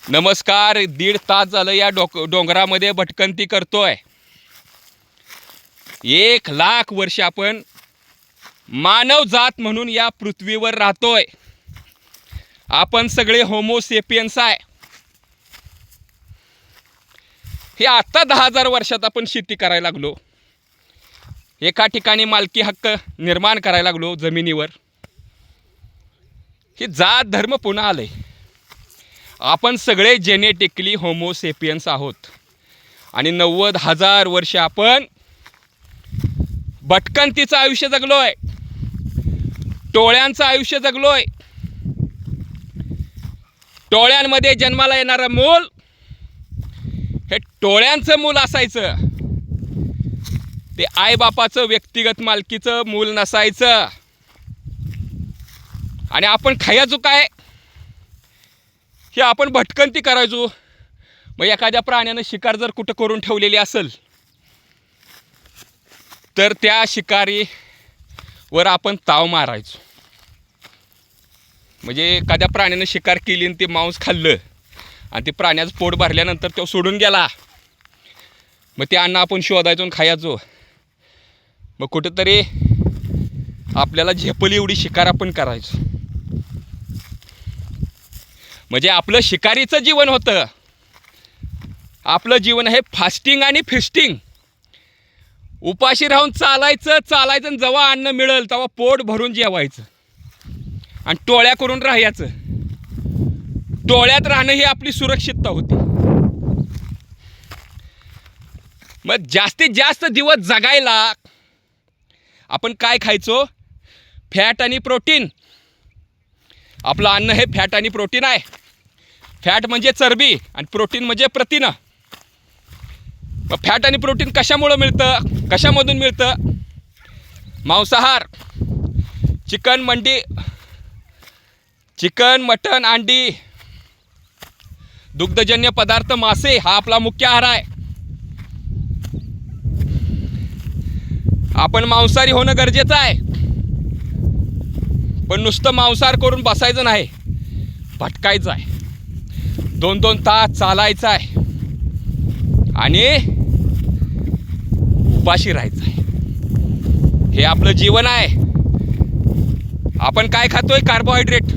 नमस्कार. 1.5 तास झालं या डोंगरामध्ये भटकंती करतोय. 1,00,000 वर्ष आपण मानव जात म्हणून या पृथ्वीवर राहतोय. आपण सगळे होमो सेपियन्स आहे. हे आता 10,000 वर्षात आपण शेती करायला लागलो. एका ठिकाणी मालकी हक्क निर्माण करायला लागलो जमिनीवर. ही जात धर्म पुन्हा आले. आपण सगळे जेनेटिकली होमो सेपियन्स आहोत आणि 90,000 वर्ष आपण भटकंतीचं आयुष्य जगलोय. टोळ्यांचं आयुष्य जगलोय. टोळ्यांमध्ये जन्माला येणारं मूल हे टोळ्यांचं मूल असायचं. ते आईबापाचं व्यक्तिगत मालकीचं मूल नसायचं. आणि आपण खायचो काय? हे आपण भटकंती करायचो. मग एखाद्या प्राण्यानं शिकार जर कुठं करून ठेवलेली असेल तर त्या शिकारीवर आपण ताव मारायचो. म्हणजे एखाद्या प्राण्यानं शिकार केली आणि ते मांस खाल्लं आणि ते प्राण्याचं पोट भरल्यानंतर तो सोडून गेला. मग ते अन्न आपण शोधायचो आणि खायचो. मग कुठंतरी आपल्याला झेपली एवढी शिकार आपण करायचो. म्हणजे आपलं शिकारीचं जीवन होतं. आपलं जीवन हे फास्टिंग आणि फिस्टिंग. उपाशी राहून चालायचं आणि जेव्हा अन्न मिळेल तेव्हा पोट भरून जेवायचं आणि टोळ्या करून राहायचं. टोळ्यात राहणं ही आपली सुरक्षितता होती. मग जास्तीत जास्त दिवस जगायला आपण काय खायचो? फॅट आणि प्रोटीन. आपलं अन्न हे फॅट आणि प्रोटीन आहे. फॅट म्हणजे चरबी आणि प्रोटीन म्हणजे प्रथिनं. मग फॅट आणि प्रोटीन कशामुळं मिळतं? कशामधून मिळतं? मांसाहार, चिकन, मटण, अंडी, दुग्धजन्य पदार्थ, मासे हा आपला मुख्य आहार आहे. आपण मांसाहारी होणं गरजेचं आहे. पण नुसतं मांसाहार करून बसायचं नाही, भटकायचं आहे. 2-2 तास चालायचं आहे आणि उपाशी राहायचं आहे. हे आपलं जीवन आहे. आपण काय खातोय? कार्बोहायड्रेट,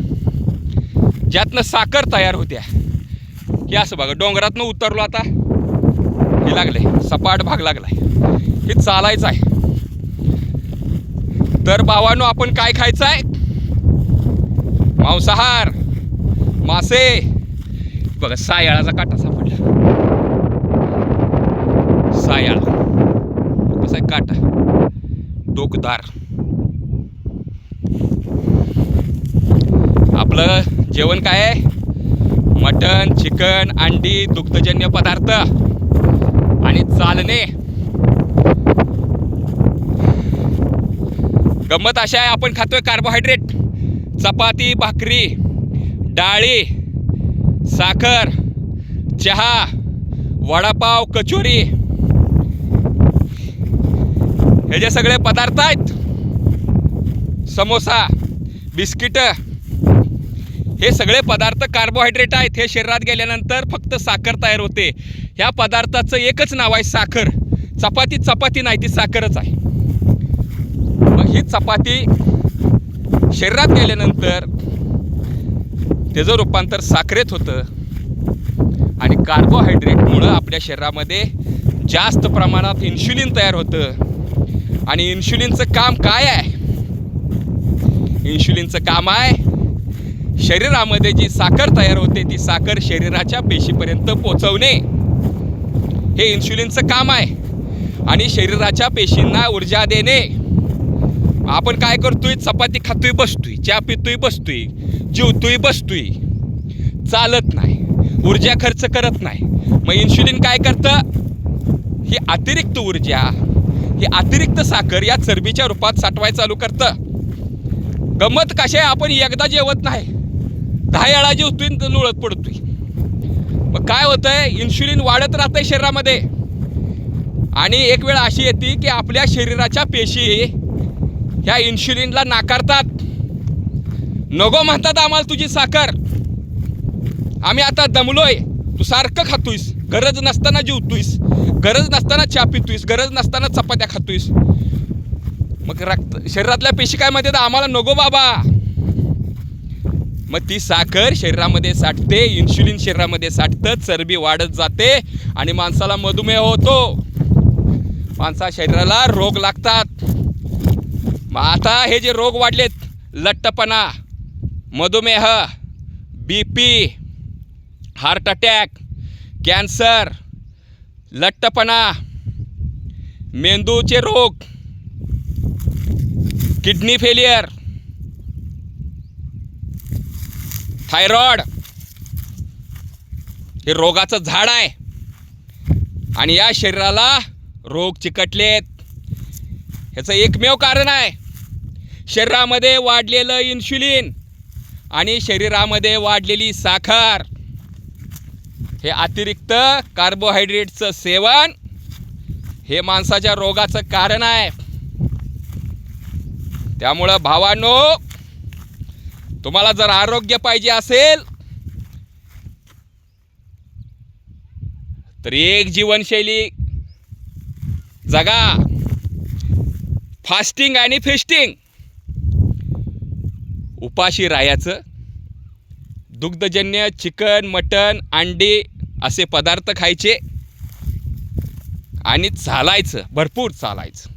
ज्यातनं साखर तयार होत्या. हे असं बघा, डोंगरातनं उतरलो आता, हे लागले सपाट भाग लागलाय. हे चालायचं आहे. तर भावांनो, आपण काय खायचं आहे? मांसाहार, मासे. बघा, सायाळाचा काटा सापडला. सायाळा कसा आहे? काटा, टोकदार. आपलं जेवण काय आहे? मटण, चिकन, अंडी, दुग्धजन्य पदार्थ आणि चालणे. गंमत अशा आहे, आपण खातोय कार्बोहायड्रेट. चपाती, भाकरी, डाळी, साखर, चहा, वडापाव, कचोरी, हे जे सगळे पदार्थ आहेत, समोसा, बिस्किट, हे सगळे पदार्थ कार्बोहायड्रेट आहेत. हे शरीरात गेल्यानंतर फक्त साखर तयार होते. ह्या पदार्थाचं एकच नाव आहे साखर. चपाती नाही, ती साखरच आहे. मग ही चपाती शरीरात गेल्यानंतर त्याचं रूपांतर साखरेत होतं आणि कार्बोहायड्रेटमुळं आपल्या शरीरामध्ये जास्त प्रमाणात इन्शुलिन तयार होतं. आणि इन्शुलिनचं काम काय आहे? इन्शुलिनचं काम आहे शरीरामध्ये जी साखर तयार होते ती साखर शरीराच्या पेशीपर्यंत पोचवणे. हे इन्शुलिनचं काम आहे. आणि शरीराच्या पेशींना ऊर्जा देणे. आपण काय करतोय? चपाती खातोय, बसतोय, चहा पितोय, बसतोय, जेवतोय, बसतोय, चालत नाही, ऊर्जा खर्च करत नाही. मग इन्शुलिन काय करतं? ही अतिरिक्त ऊर्जा, ही अतिरिक्त साखर या चरबीच्या रूपात साठवायला चालू करतं. गंमत कशी आहे? आपण एकदा जेवत नाही, 10 वेळा जेवतोय, लोळत पडतोय. मग काय होतंय? इन्शुलिन वाढत राहतंय शरीरामध्ये. आणि एक वेळ अशी येते की आपल्या शरीराच्या पेशी ह्या इन्शुलिनला नाकारतात. नको म्हणतात आम्हाला तुझी साखर. आम्ही आता दमलोय, तू सारखं खातोयस, गरज नसताना जेवतोयस, गरज नसताना चहा पितोयस, गरज नसताना चपात्या खातोयस. मग शरीरातल्या पेशी काय म्हणतात, आम्हाला नको बाबा. मग ती साखर शरीरामध्ये साठते, इन्शुलिन शरीरामध्ये साठतं, चरबी वाढत जाते आणि माणसाला मधुमेह होतो, माणसा शरीराला रोग लागतात. मग आता हे जे रोग वाढलेत, लठ्ठपणा, मधुमेह, BP, हार्ट अटॅक, कॅन्सर, लठ्ठपणा, मेंदूचे रोग, किडनी फेलियर, थायरॉइड, हे रोगाचं झाड आहे. आणि या शरीराला रोग चिकटलेत. ह्याचं एकमेव कारण आहे शरीरामध्ये वाढलेलं इन्शुलिन आणि शरीरामध्ये वाढलेली साखर. हे अतिरिक्त कार्बोहायड्रेटचं सेवन हे माणसाच्या रोगाचं कारण आहे. त्यामुळं भावांनो, तुम्हाला जर आरोग्य पाहिजे असेल तर एक जीवनशैली जगा, फास्टिंग आणि फेस्टिंग. उपाशी राहायचं, दुग्धजन्य चिकन, मटन, अंडी असे पदार्थ खायचे आणि चालायचं, भरपूर चालायचं.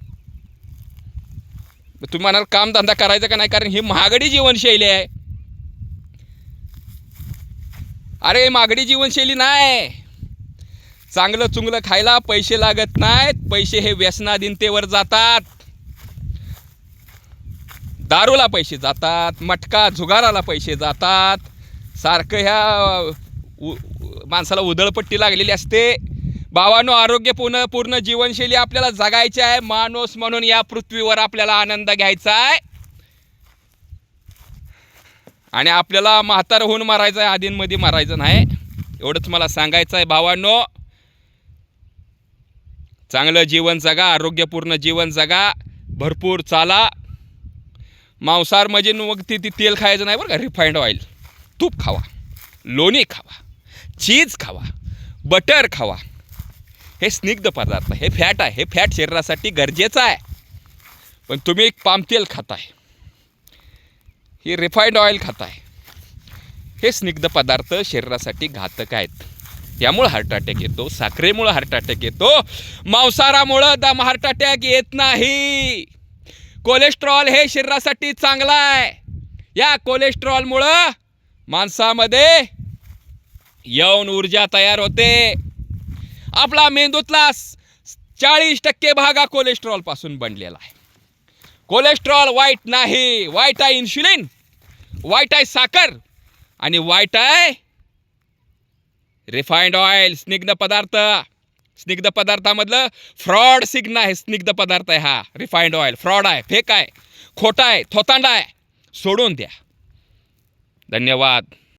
तुम्ही म्हणाल कामधंदा करायचा का नाही, कारण ही महागडी जीवनशैली आहे. अरे महागडी जीवनशैली नाही. चांगलं चुंगलं खायला पैसे लागत नाहीत. पैसे हे व्यसनाधीनतेवर जातात, दारूला पैसे जातात, मटका जुगाराला पैसे जातात. सारखं ह्या माणसाला उधळपट्टी लागलेली असते. भावांनो, आरोग्यपूर्ण जीवनशैली आपल्याला जगायची आहे. माणूस म्हणून या पृथ्वीवर आपल्याला आनंद घ्यायचा आहे आणि आपल्याला म्हातार होऊन मारायचं आहे, आधींमध्ये मारायचं नाही. एवढंच मला सांगायचं आहे भावांनो. चांगलं जीवन जगा, आरोग्यपूर्ण जीवन जगा, भरपूर चाला. मांसाहार म्हणजे मग ती तेल खायचं नाही बरं का, रिफाईंड ऑइल. तूप खावा, लोणी खावा, चीज खावा, बटर खावा. हे स्निग्ध पदार्थ, हे फॅट आहे. हे फॅट शरीरासाठी गरजेचं आहे. पण तुम्ही पाम तेल खाताय, हे रिफाईंड ऑइल खाताय, हे स्निग्ध पदार्थ शरीरासाठी घातक आहेत. यामुळं हार्ट अटॅक येतो, साखरेमुळं हार्ट अटॅक येतो, मांसाहारामुळं हार्ट अटॅक येत नाही. कोलेस्ट्रॉल हे शरीरासाठी चांगलं आहे. या कोलेस्ट्रॉलमुळं माणसामध्ये यौन ऊर्जा तयार होते. आपला मेंदूतला 40% भाग हा कोलेस्ट्रॉल पासून बनलेला आहे. कोलेस्ट्रॉल वाईट नाही. वाईट आहे इन्शुलिन, वाईट आहे साखर आणि वाईट आहे रिफाइंड ऑइल, स्निग्ध पदार्थ. स्निग्ध पदार्थामधलं फ्रॉड सिग्न आहे. स्निग्ध पदार्थ आहे हा रिफाइंड ऑइल. फ्रॉड आहे, फेक आहे, खोटा आहे, थोतांडा आहे. सोडून द्या. धन्यवाद.